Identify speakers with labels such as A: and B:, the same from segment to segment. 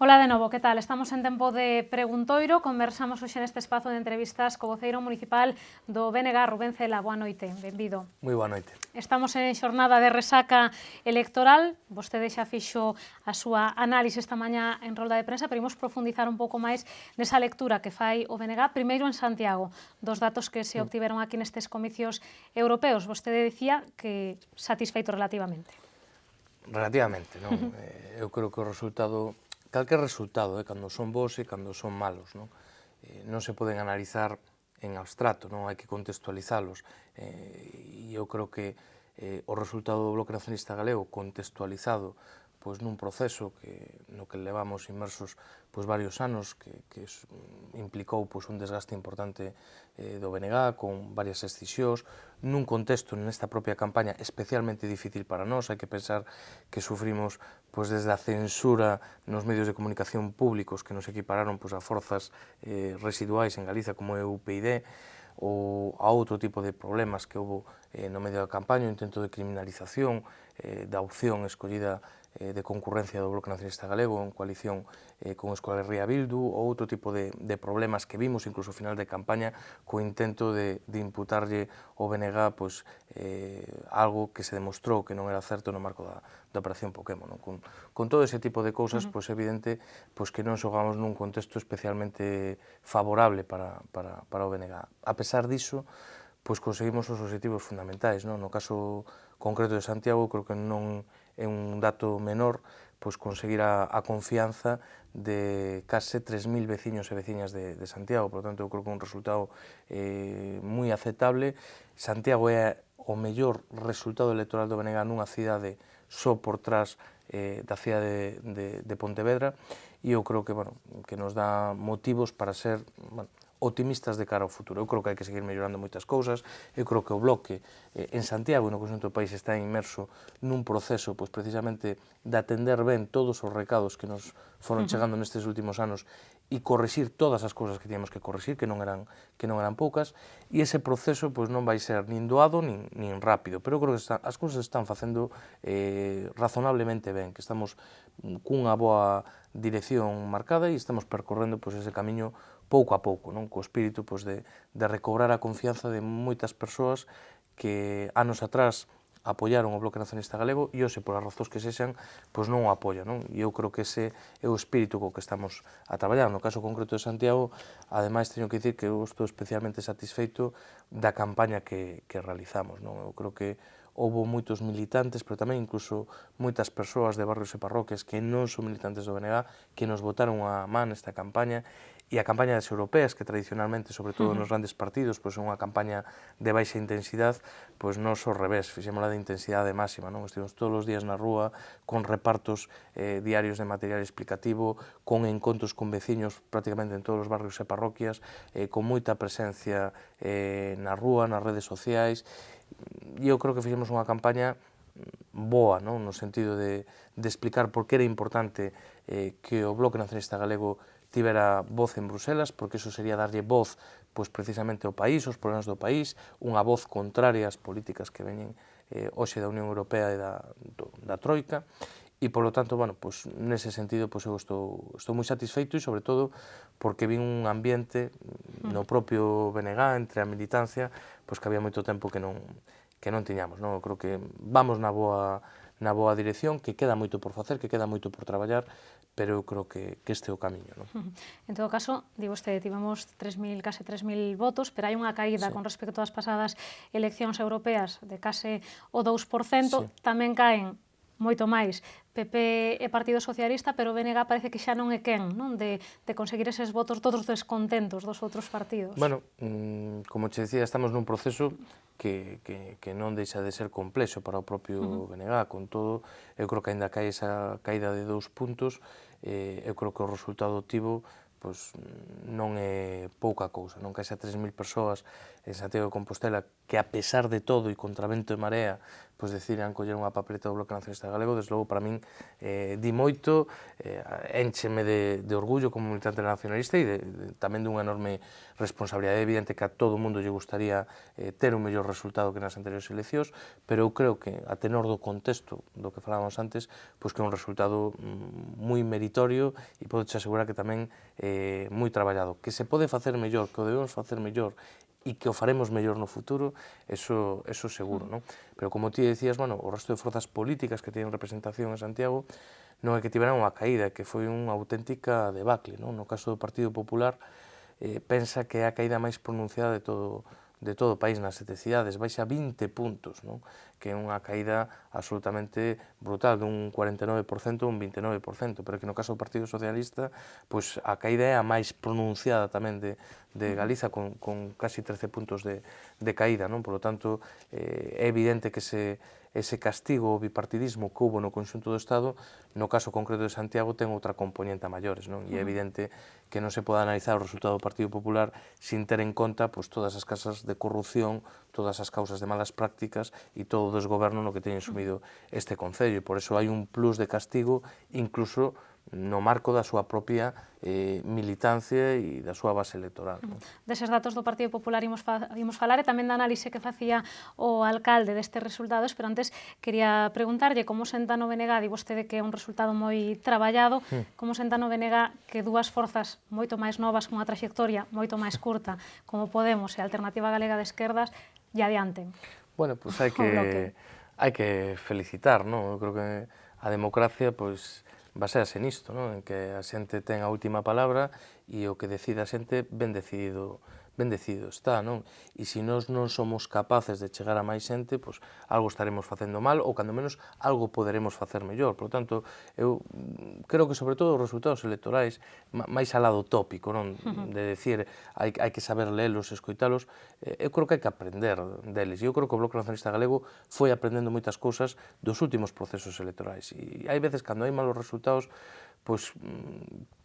A: Ola de novo, que tal? Estamos en tempo de preguntoiro, conversamos hoxe neste espazo de entrevistas co voceiro municipal do BNG, Rubén Cela. Boa noite, benvido.
B: Moi boa noite.
A: Estamos en xornada de resaca electoral, vostede xa fixo a súa análise esta mañá en rolda de prensa, pero imos profundizar un pouco máis nesa lectura que fai o BNG, primeiro en Santiago, dos datos que se obtiveron aquí nestes comicios europeos. Vostede dicía que satisfeito relativamente.
B: Relativamente, non? Eu creo que o resultado, calquer resultado, cando son bons e cando son malos, non se poden analizar en abstracto, non hai que contextualizalos. E eu creo que o resultado do Bloque Nacionalista Galego contextualizado nun proceso no que levamos inmersos varios anos que implicou un desgaste importante do BNG con varias escisións nun contexto nesta propia campaña especialmente difícil para nós. Hai que pensar que sufrimos desde a censura nos medios de comunicación públicos que nos equipararon a forzas residuais en Galiza como é o UPyD, ou a outro tipo de problemas que houve no medio da campaña, o intento de criminalización da opción escollida de concurrencia do Bloque Nacionalista Galego en coalición con Euskal Herria Bildu, ou outro tipo de problemas que vimos incluso ao final de campaña co intento de imputarlle ao BNG algo que se demostrou que non era certo no marco da Operación Pokémon. Con todo ese tipo de cousas, é evidente que non xogamos nun contexto especialmente favorable para o BNG. A pesar diso, conseguimos os obxectivos fundamentais. No caso concreto de Santiago, creo que non é un dato menor conseguir a confianza de case 3.000 veciños e veciñas de Santiago. Por tanto, eu creo que é un resultado moi aceptable. Santiago é o mellor resultado electoral do BNG nunha cidade só por trás da cidade de Pontevedra, e eu creo que nos dá motivos para ser optimistas de cara ao futuro. Eu creo que hai que seguir mellorando moitas cousas. Eu creo que o Bloque en Santiago e no conxunto do país está inmerso nun proceso precisamente de atender ben todos os recados que nos foron chegando nestes últimos anos e corrixir todas as cousas que tiñamos que corrixir, que non eran poucas, e ese proceso non vai ser nin doado nin rápido, pero eu creo que as cousas están facendo razonablemente ben, que estamos cunha boa dirección marcada e estamos percorrendo ese camiño pouco a pouco, co espírito de recobrar a confianza de moitas persoas que anos atrás apoiaron o Bloque Nacionalista Galego e hoxe, por as razóns que sexan, non o apoian. E eu creo que ese é o espírito co que estamos a traballar. No caso concreto de Santiago, ademais, teño que dicir que eu estou especialmente satisfeito da campaña que realizamos. Eu creo que houve moitos militantes, pero tamén incluso moitas persoas de barrios e parroquias que non son militantes do BNG, que nos botaron a man nesta campaña, e a campaña das europeas, que tradicionalmente, sobre todo nos grandes partidos, é unha campaña de baixa intensidade, nós ao revés, fixémola de intensidade máxima. Estivemos todos os días na rúa, con repartos diarios de material explicativo, con encontros con veciños prácticamente en todos os barrios e parroquias, con moita presencia na rúa, nas redes sociais, e eu creo que fixemos unha campaña boa, no sentido de explicar por que era importante que o Bloque Nacionalista Galego tivera voz en Bruselas, porque iso sería darlle voz precisamente ao país, aos problemas do país, unha voz contraria ás políticas que veñen hoxe da Unión Europea e da Troika, e, polo tanto, nese sentido, eu estou moi satisfeito e, sobre todo, porque vin un ambiente no propio BNG, entre a militancia, que había moito tempo que non tiñamos. Eu creo que vamos na boa dirección, que queda moito por facer, que queda moito por traballar, pero eu creo que este é o camiño.
A: En todo caso, di vostede, tivemos case 3.000 votos, pero hai unha caída con respecto ás pasadas eleccións europeas de case o 2%, tamén caen moito máis PP e Partido Socialista, pero o BNG parece que xa non é quen de conseguir eses votos todos descontentos dos outros partidos.
B: Bueno, como che decía, estamos nun proceso que non deixa de ser complexo para o propio BNG. Con todo, eu creo que ainda que hai esa caída de 2 puntos, eu creo que o resultado obtivo non é pouca cousa. Non que haxa 3.000 persoas en Santiago de Compostela que, a pesar de todo e contra vento e marea, pois decidiran coller unha papeleta do Bloque Nacionalista Galego, desde logo para min di moito, éncheme de orgullo como militante nacionalista e tamén dunha enorme responsabilidade. É evidente que a todo o mundo lle gustaría ter un mellor resultado que nas anteriores eleccións, pero eu creo que a tenor do contexto do que falábamos antes, pois que é un resultado moi meritorio e podo te asegurar que tamén moi traballado. Que se pode facer mellor, que o debemos facer mellor e que o faremos mellor no futuro, eso seguro, non? Pero como ti decías, bueno, o resto de forzas políticas que teñen representación en Santiago non é que tiveran unha caída, que foi unha auténtica debacle, non? No caso do Partido Popular, pensa que é a caída máis pronunciada de todo o país nas 7 cidades, baixa 20 puntos, non? Que é unha caída absolutamente brutal, dun 49% a un 29%, pero que no caso do Partido Socialista, pois a caída é a máis pronunciada tamén de Galiza, con casi 13 puntos de caída, non? Por lo tanto, é evidente que ese castigo ao bipartidismo que houve no conxunto do Estado, no caso concreto de Santiago, ten outra componente a maiores, non? E é evidente que non se pode analizar o resultado do Partido Popular sin ter en conta pois, todas as casas de corrupción, todas as causas de malas prácticas e todo o desgoberno no que teñen sumido este Concello. E por eso hai un plus de castigo, incluso no marco da súa propia militancia e da súa base electoral.
A: Deses datos do Partido Popular imos falar e tamén da análise que facía o alcalde destes resultados, pero antes quería preguntarlle como senta no BNG, di vostede que é un resultado moi traballado, como senta no BNG que dúas forzas moito máis novas, cunha traxectoria moito máis curta, como Podemos e a Alternativa Galega de Esquerdas, lle adianten.
B: Bueno, pois hai que felicitar, non? Eu creo que a democracia, pois, basease nisto, non? En que a xente ten a última palabra e o que decida a xente ben decidido está, non? E se nós non somos capaces de chegar a máis xente, pois algo estaremos facendo mal ou, cando menos, algo poderemos facer mellor. Por lo tanto, eu creo que, sobre todo, os resultados electorais, máis alá do tópico, non? De decir, hai que saber lelos, escoitalos, eu creo que hai que aprender deles. E eu creo que o Bloque Nacionalista Galego foi aprendendo moitas cousas dos últimos procesos electorais. E hai veces, cando hai malos resultados, pois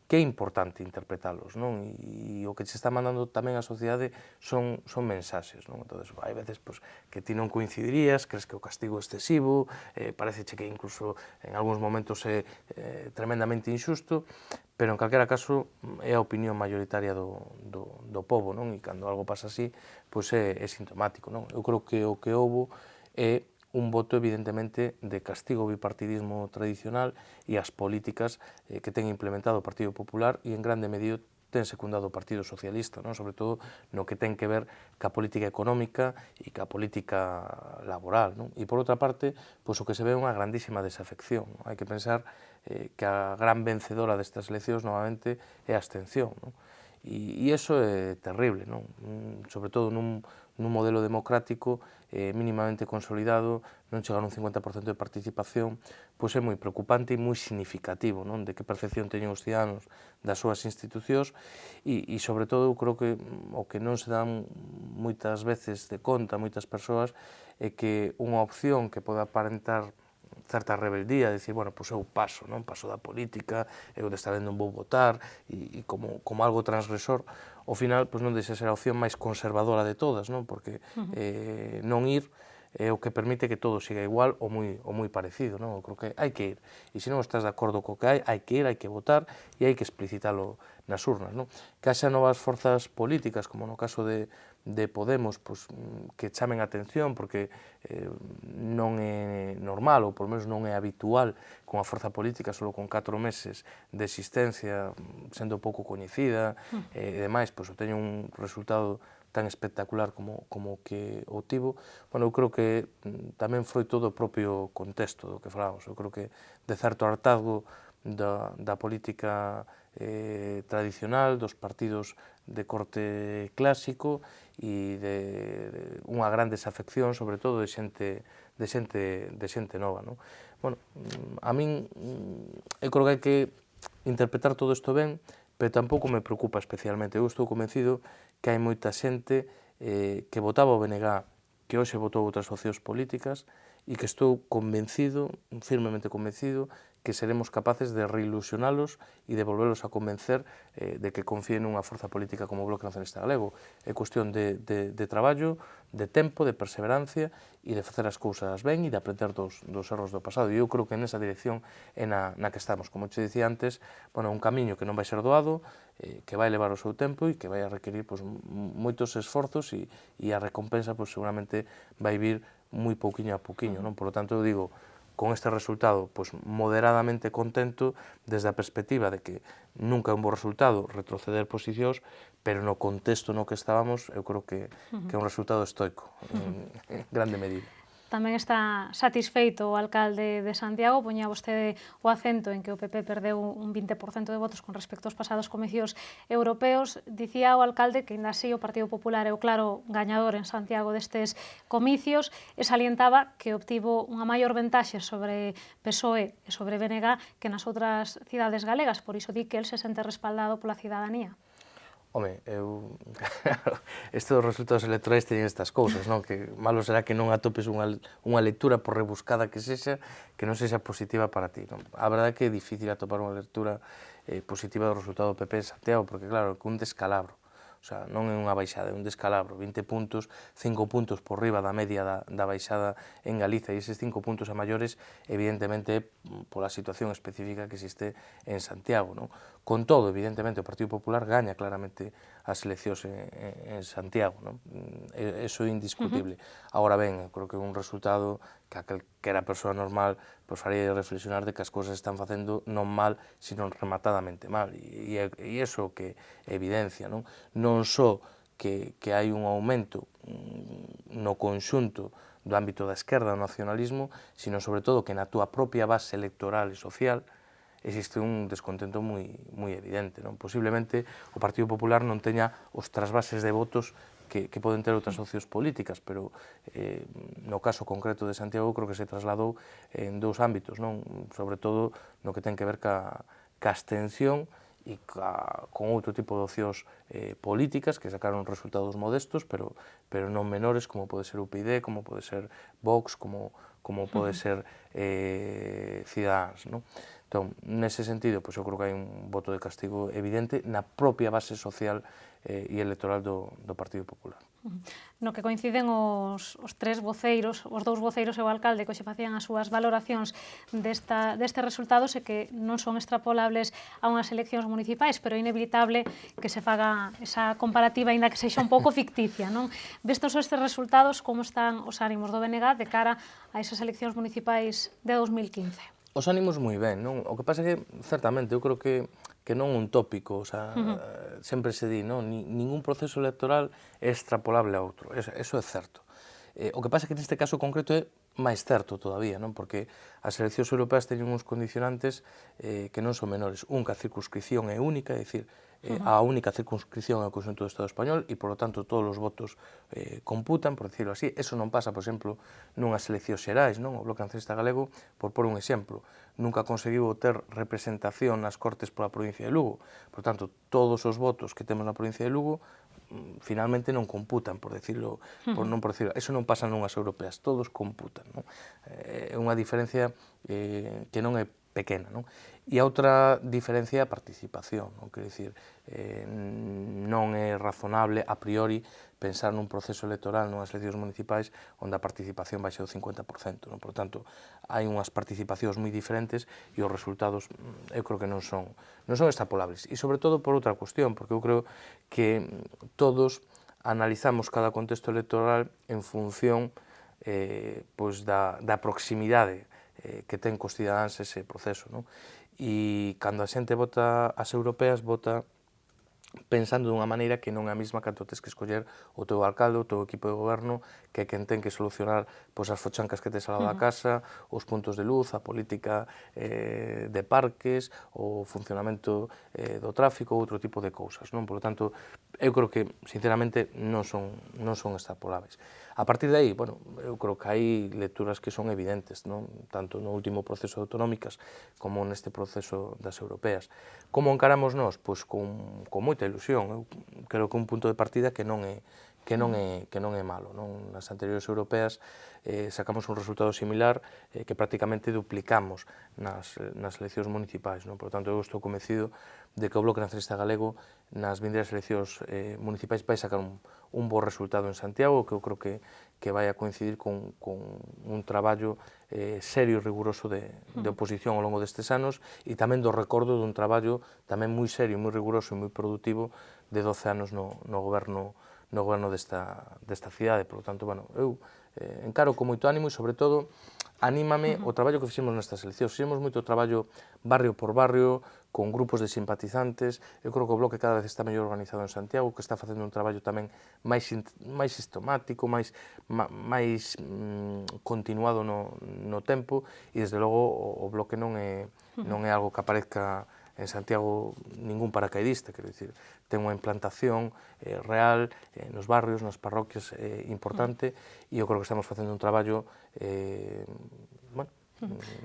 B: que é importante interpretalos, non? E o que se está mandando tamén á sociedade son mensaxes, non? Entón, hai veces pois, que ti non coincidirías, crees que o castigo é excesivo, pareceche que incluso en algúns momentos é tremendamente injusto, pero en calquera caso é a opinión mayoritaria do povo, non? E cando algo pasa así, pois é sintomático, non? Eu creo que o que houbo é un voto evidentemente de castigo ao bipartidismo tradicional e ás políticas que ten implementado o Partido Popular e en grande medida ten secundado o Partido Socialista, non? Sobre todo no que ten que ver ca política económica e ca política laboral, non? E por outra parte, pois o que se ve é unha grandísima desafección, non? Hai que pensar que a gran vencedora destas eleccións novamente é a abstención, non? E iso é terrible, non? Sobre todo nun modelo democrático mínimamente consolidado, non chegar a un 50% de participación, pois é moi preocupante e moi significativo, non? De que percepción teñen os ciudadanos das súas institucións e sobre todo, eu creo que o que non se dan moitas veces de conta moitas persoas é que unha opción que pode aparentar certa rebeldía, dicir, bueno, pois eu paso, non? Paso da política, eu desta vez non vou votar, e como algo transgresor, ao final, pois non deixa ser a opción máis conservadora de todas, non? Porque non ir é o que permite que todo siga igual ou moi parecido, non? Eu creo que hai que ir, e se non estás de acordo co que hai que ir, hai que votar, e hai que explicitalo nas urnas, non? Que haxa novas forzas políticas, como no caso de Podemos, pois, que chamen a atención, porque non é normal, ou por menos non é habitual, con a forza política solo con 4 meses de existencia, sendo pouco coñecida, e demais, pois, teño un resultado tan espectacular como que o tivo. Bueno, eu creo que tamén foi todo o propio contexto do que falábamos. Eu creo que de certo hartazgo da política tradicional, dos partidos de corte clásico e de unha gran desafección, sobre todo, de xente nova, non? Bueno, a min, eu creo que hai que interpretar todo isto ben, pero tampouco me preocupa especialmente. Eu estou convencido que hai moita xente que votaba o BNG, que hoxe votou outras opcións políticas, e que estou convencido, firmemente convencido, que seremos capaces de reilusionalos e de volverlos a convencer de que confíen nunha forza política como o Bloque Nacionalista Galego. É cuestión de traballo, de tempo, de perseverancia e de facer as cousas ben e de aprender dos erros do pasado. E eu creo que nesa dirección é na que estamos. Como te dicía antes, un camiño que non vai ser doado, que vai levar o seu tempo e que vai a requerir moitos esforzos e a recompensa seguramente vai vir moi pouquiño a pouquiño. Por lo tanto, eu digo, con este resultado moderadamente contento desde a perspectiva de que nunca é un bo resultado retroceder posicións, pero no contexto no que estábamos eu creo que é un resultado estoico en grande medida.
A: Tamén está satisfeito o alcalde de Santiago, poñía vostede o acento en que o PP perdeu un 20% de votos con respecto aos pasados comicios europeos. Dicía o alcalde que, ainda así, o Partido Popular é o claro gañador en Santiago destes comicios e salientaba que obtivo unha maior ventaxe sobre PSOE e sobre BNG que nas outras cidades galegas, por iso di que el se sente respaldado pola cidadanía.
B: Home, estes resultados electorais teñen estas cousas, que malo será que non atopes unha lectura, por rebuscada que sexa, que non sexa positiva para ti. A verdade é que é difícil atopar unha lectura positiva do resultado do PP en Santiago, porque claro, que un descalabro. O sea, non é unha baixada, é un descalabro, 20 puntos, 5 puntos por riba da media da baixada en Galiza, e eses 5 puntos a maiores, evidentemente, pola situación específica que existe en Santiago. Con todo, evidentemente, o Partido Popular gaña claramente as eleccións en Santiago. Eso é indiscutible. Agora ben, eu creo que é un resultado que aquelquera persoa normal faría reflexionar de que as cousas están facendo non mal, sino rematadamente mal. E iso que evidencia, non só que hai un aumento no conxunto do ámbito da esquerda, do nacionalismo, sino sobre todo que na túa propia base electoral e social existe un descontento moi evidente. Posiblemente o Partido Popular non teña os trasvases de votos que poden ter outras opcións políticas, pero no caso concreto de Santiago creo que se trasladou en dous ámbitos, sobre todo no que ten que ver ca abstención e con outro tipo de opcións políticas que sacaron resultados modestos, pero non menores, como pode ser UPyD, como pode ser Vox, como pode ser Ciudadanos. Entón, nese sentido, eu creo que hai un voto de castigo evidente na propia base social e electoral do Partido Popular.
A: No que coinciden os tres voceiros, os dous voceiros e o alcalde que hoxe facían as súas valoracións destes resultados e que non son extrapolables a unhas eleccións municipais, pero é inevitable que se faga esa comparativa, aínda que sexa un pouco ficticia. Vistos estes resultados, como están os ánimos do BNG de cara a esas eleccións municipais de 2015?
B: Os ánimos moi ben, o que pasa é que, certamente, eu creo que non un tópico, sempre se di, ningún proceso electoral é extrapolable a outro, eso é certo. O que pasa é que neste caso concreto é máis certo todavía, porque as eleccións europeas teñen uns condicionantes que non son menores. Que a circunscripción é única, é dicir, a única circunscripción é o conxunto do Estado español e, por lo tanto, todos os votos computan, por decirlo así. Eso non pasa, por exemplo, nunhas eleccións xerais, o Bloque Nacionalista Galego, por pôr un exemplo, nunca conseguiu ter representación nas Cortes pola provincia de Lugo. Por tanto, todos os votos que temos na provincia de Lugo finalmente non computan, por decirlo, eso non pasa nunhas europeas, todos computan. É unha diferencia que non é pequena. E a outra diferencia é a participación, quer dicir, non é razonable a priori pensar nun proceso electoral nunhas eleccións municipais onde a participación vai ser o 50%. Por tanto, hai unhas participacións moi diferentes e os resultados eu creo que non son extrapolables. E sobre todo por outra cuestión, porque eu creo que todos analizamos cada contexto electoral en función da proximidade que ten cos cidadáns ese proceso. E cando a xente vota as europeas, vota pensando dunha maneira que non é a mesma cando tens que escoller o teu alcalde, o teu equipo de goberno, que é quen ten que solucionar as fochancas que tes ao lado da casa, os puntos de luz, a política de parques, o funcionamento do tráfico, outro tipo de cousas. Por lo tanto, eu creo que, sinceramente, non son extrapolables. A partir de aí, eu creo que hai lecturas que son evidentes, tanto no último proceso de autonómicas como neste proceso das europeas. Como encaramos nós? Pois con moita ilusión. Eu creo que un punto de partida que non é non é malo, non? Nas anteriores europeas sacamos un resultado similar que prácticamente duplicamos nas eleccións municipais, non? Por tanto, eu estou convencido de que o Bloque Nacionalista Galego nas vindeiras eleccións municipais vai sacar un bo resultado en Santiago, que eu creo que vai a coincidir con un traballo serio e riguroso de oposición ao longo destes anos e tamén do recordo dun traballo tamén moi serio, moi riguroso e moi productivo de 12 anos no goberno desta cidade. Por lo tanto, bueno, eu encaro con moito ánimo e, sobre todo, anímame o traballo que fixemos nestas eleccións. Fixemos moito traballo barrio por barrio, con grupos de simpatizantes. Eu creo que o Bloque cada vez está mellor organizado en Santiago, que está facendo un traballo tamén máis sistemático, máis continuado no tempo, e, desde logo, o Bloque non é algo que aparezca en Santiago ningún paracaidista, quero dicir, ten unha implantación real nos barrios, nas parroquias importante, e eu creo que estamos facendo un traballo, bueno,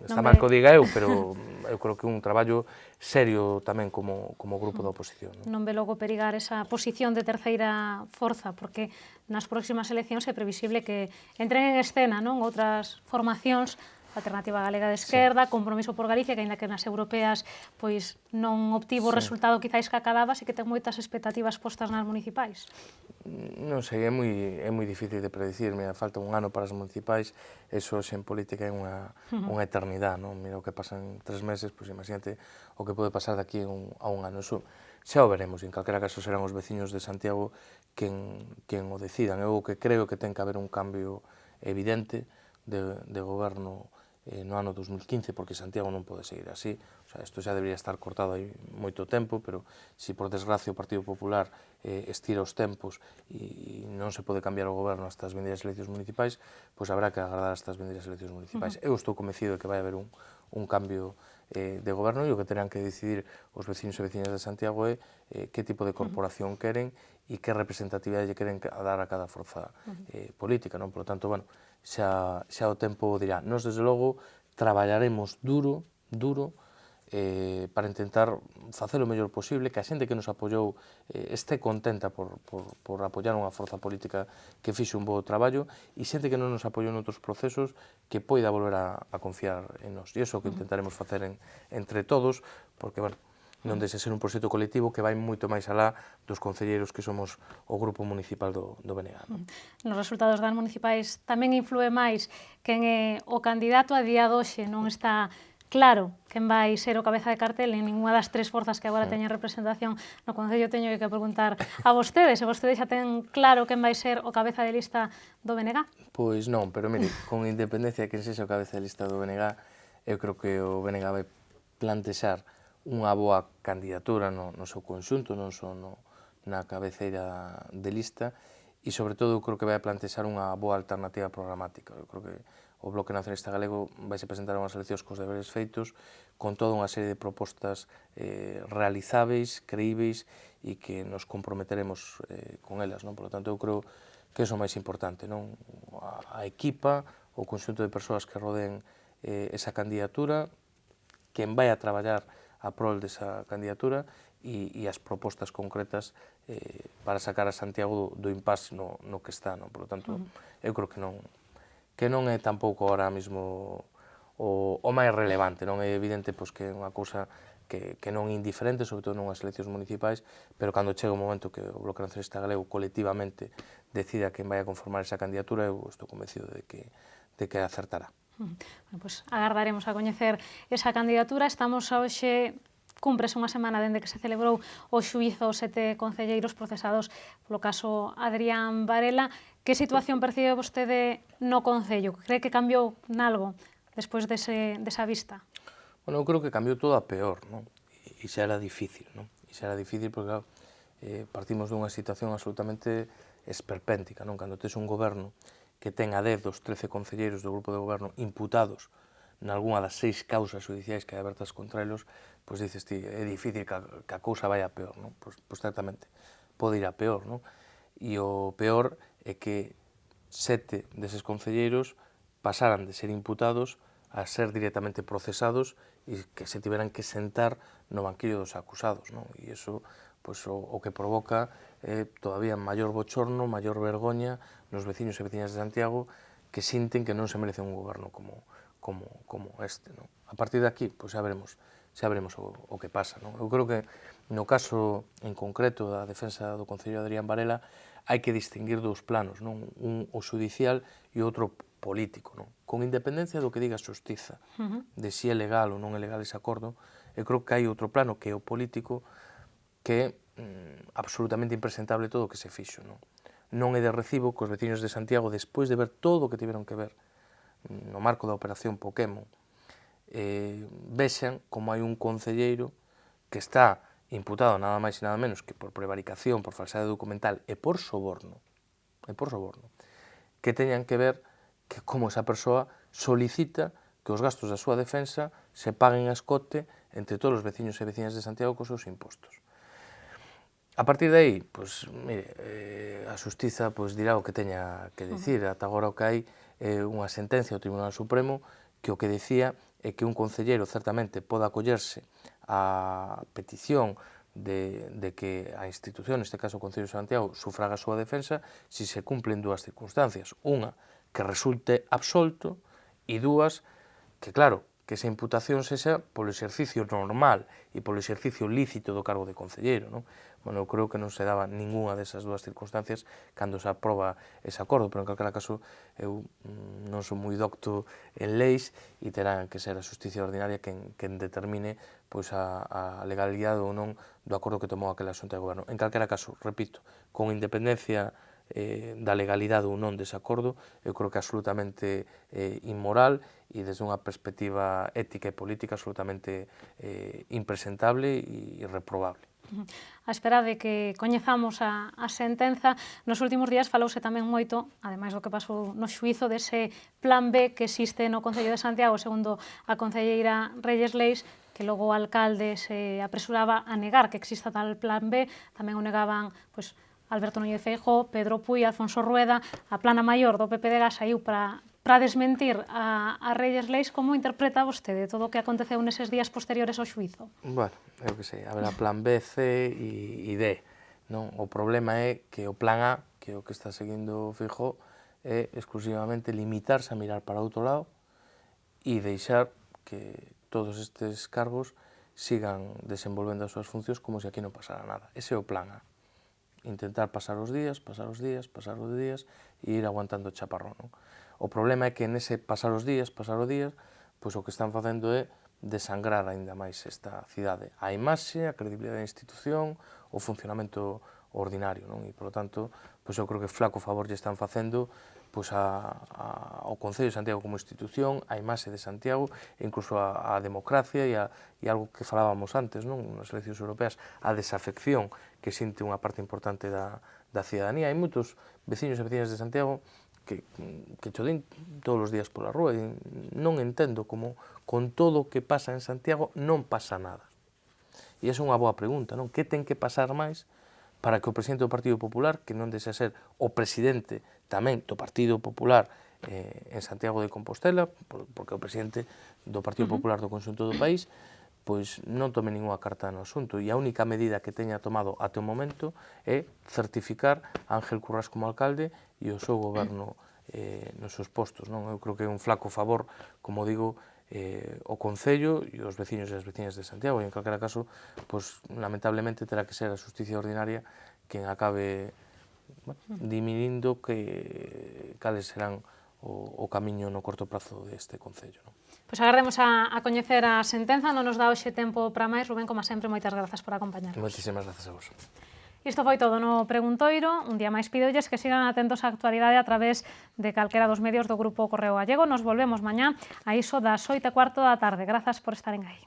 B: está mal que o diga eu, pero eu creo que un traballo serio tamén como grupo da oposición.
A: Non ve logo perigar esa posición de terceira forza, porque nas próximas eleccións é previsible que entren en escena outras formacións, Alternativa Galega de Esquerda, Compromiso por Galicia, que aínda que nas europeas pois non obtivo o resultado quizáis que acadaba, e que ten moitas expectativas postas nas municipais.
B: Non sei, é moi difícil de predicir. Mira, falta un ano para as municipais, eso en política é unha eternidade, non? Mira o que pasa en 3 meses, pois imagínate o que pode pasar daqui a un ano. Eso xa o veremos, en calquera caso serán os veciños de Santiago quen o decidan. Eu o que creo que ten que haber un cambio evidente de goberno no ano 2015, porque Santiago non pode seguir así. O sea, isto xa debería estar cortado aí moito tempo, pero se por desgracia o Partido Popular estira os tempos e non se pode cambiar o goberno hasta as vindeiras eleccións municipais, pois habrá que agardar hasta as vindeiras eleccións municipais. Eu estou convencido de que vai haber un cambio de goberno, e o que terán que decidir os veciños e veciñas de Santiago é que tipo de corporación queren e que representatividade lle queren dar a cada forza política, non? Por lo tanto, bueno, xa o tempo dirá. Nós, desde logo, traballaremos duro para intentar facer o mellor posible, que a xente que nos apoiou este contenta por apoiar unha forza política que fixe un bo traballo, e xente que non nos apoiou noutros procesos que poida volver a confiar en nós. E iso é o que intentaremos facer entre todos, porque, bueno, non deixa ser un proxecto colectivo que vai moito máis alá dos concelleiros que somos o grupo municipal do BNG.
A: Nos resultados das municipais tamén influe máis quen é o candidato. A día de hoxe non está claro quen vai ser o cabeza de cartel en ninguna das tres forzas que agora teñen representación no Concello. Teño que preguntar a vostedes, se vostedes xa ten claro quen vai ser o cabeza de lista do BNG?
B: Pois non, pero mire, con independencia de quen sexa o cabeza de lista do BNG, eu creo que o BNG vai plantexar unha boa candidatura no seu conxunto, non só na cabeceira de lista, e, sobre todo, eu creo que vai a plantexar unha boa alternativa programática. Eu creo que o Bloque Nacionalista Galego vai se presentar unhas eleccións cos deberes feitos, con toda unha serie de propostas realizáveis, creíveis, e que nos comprometeremos con elas, non? Por lo tanto, eu creo que iso é o máis importante, non? A equipa, o conxunto de persoas que rodeen esa candidatura, quen vai a traballar a prol desa candidatura, e as propostas concretas para sacar a Santiago do impasse no que está, non? Por lo tanto, eu creo que non é tampouco ahora mesmo o máis relevante, non é evidente que é unha cousa que non é indiferente, sobre todo nunhas eleccións municipais, pero cando chega o momento que o Bloque Nacionalista Galego colectivamente decida quen vai a conformar esa candidatura, eu estou convencido de que acertará.
A: Bueno, pois agardaremos a coñecer esa candidatura. Estamos hoxe, cúmprese unha semana dende que se celebrou o xuízo aos 7 concelleiros procesados polo caso Adrián Varela. Que situación percibe vostede no Concello? Cree que cambiou nalgo despois desa vista?
B: Bueno, eu creo que cambiou todo a peor, non? E xa era difícil, non? E xa era difícil porque, claro, partimos dunha situación absolutamente esperpéntica, non? Cando tes un goberno que ten a 10 dos 13 concelleiros do grupo de goberno imputados nalgúna das 6 causas judiciais que hai abertas contra eles, pois dices ti, é difícil que a cousa vai a peor, non? Pois certamente pode ir a peor, non? E o peor é que 7 deses concelleiros pasaran de ser imputados a ser directamente procesados e que se tiveran que sentar no banquillo dos acusados, non? E iso, pois o que provoca todavía maior bochorno, maior vergoña nos veciños e veciñas de Santiago que sinten que non se merece un goberno como este. Non? A partir de aquí, pois xa veremos o que pasa. Non? Eu creo que no caso en concreto da defensa do Concello de Adrián Varela hai que distinguir dous planos, non? Un o judicial e outro político, non? Con independencia do que diga a xustiza, de si é legal ou non é legal ese acordo, eu creo que hai outro plano que é o político que é absolutamente impresentable todo o que se fixo, non? Non é de recibo que os veciños de Santiago, despois de ver todo o que tiveron que ver no marco da operación Pokémon, vexan como hai un concelleiro que está imputado nada máis e nada menos que por prevaricación, por falsedade documental e por soborno, que teñan que ver que como esa persoa solicita que os gastos da súa defensa se paguen a escote entre todos os veciños e veciñas de Santiago cos seus impostos. A partir de aí, pois, mire, a xustiza pois, dirá o que teña que dicir. Ata agora o que hai é unha sentencia do Tribunal Supremo que o que dicía é que un concelleiro certamente pode acollerse á petición de que a institución, neste caso o Concello de Santiago, sufraga a súa defensa se se cumplen dúas circunstancias. Unha, que resulte absolto e dúas, que claro, que esa imputación sexa polo exercicio normal e polo exercicio lícito do cargo de concelleiro, non? Bueno, eu creo que non se daba ninguna desas dúas circunstancias cando se aproba ese acordo, pero en calquera caso eu non sou moi docto en leis e terá que ser a Xusticia Ordinaria quen determine pois a legalidade ou non do acordo que tomou aquela Xunta de Goberno. En calquera caso, repito, con independencia da legalidade ou non dese acordo, eu creo que é absolutamente inmoral e desde unha perspectiva ética e política absolutamente impresentable e reprobable.
A: A espera de que coñezamos a sentenza, nos últimos días falouse tamén moito, ademais do que pasou no xuízo, dese plan B que existe no Concello de Santiago, segundo a concelleira Reyes Leis, que logo o alcalde se apresuraba a negar que exista tal plan B, tamén o negaban pois, Alberto Núñez Feijóo, Pedro Puy, Alfonso Rueda, a plana maior do PPDG saiu para desmentir a Reyes Leis. Como interpreta vostede todo o que aconteceu neses días posteriores ao xuízo?
B: Bueno, eu que sei, haberá plan B, C e D. Non? O problema é que o plan A, que é o que está seguindo Feijóo, é exclusivamente limitarse a mirar para outro lado e deixar que todos estes cargos sigan desenvolvendo as súas funcións como se aquí non pasara nada. Ese é o plan A. Intentar pasar os días e ir aguantando o chaparrón. Non? O problema é que nese pasar os días, pois o que están facendo é desangrar aínda máis esta cidade. A imaxe, a credibilidade da institución, o funcionamento ordinario. Non? E, polo tanto, pois eu creo que flaco favor lle están facendo pois ao Concello de Santiago como institución, a imaxe de Santiago, e incluso a democracia e algo que falábamos antes, non? Nas eleccións europeas, a desafección que sinte unha parte importante da cidadanía. Hai moitos veciños e veciñas de Santiago que cho din todos os días pola rúa e non entendo como con todo o que pasa en Santiago non pasa nada. E esa é unha boa pregunta, non? Que ten que pasar máis para que o presidente do Partido Popular, que non desexa ser o presidente tamén do Partido Popular en Santiago de Compostela, porque é o presidente do Partido Popular do conxunto do país, pois non tome ninguna carta no asunto. E a única medida que teña tomado até o momento é certificar a Ángel Currás como alcalde e o seu goberno nos seus postos. Non? Eu creo que é un flaco favor, como digo, o Concello e os veciños e as veciñas de Santiago, e en calquera caso, pois, lamentablemente terá que ser a Xusticia Ordinaria quen acabe diminuindo cales serán o camiño no corto prazo deste Concello. Non?
A: Pois agardemos a coñecer a sentenza, non nos dá hoxe tempo para máis. Rubén, como sempre, moitas grazas por acompañarnos.
B: Moitísimas grazas a vos.
A: Isto foi todo no Preguntoiro. Un día máis pidolles que sigan atentos á actualidade a través de calquera dos medios do Grupo Correo Gallego. Nos volvemos mañá a iso das 8:15 da tarde. Grazas por estaren aí.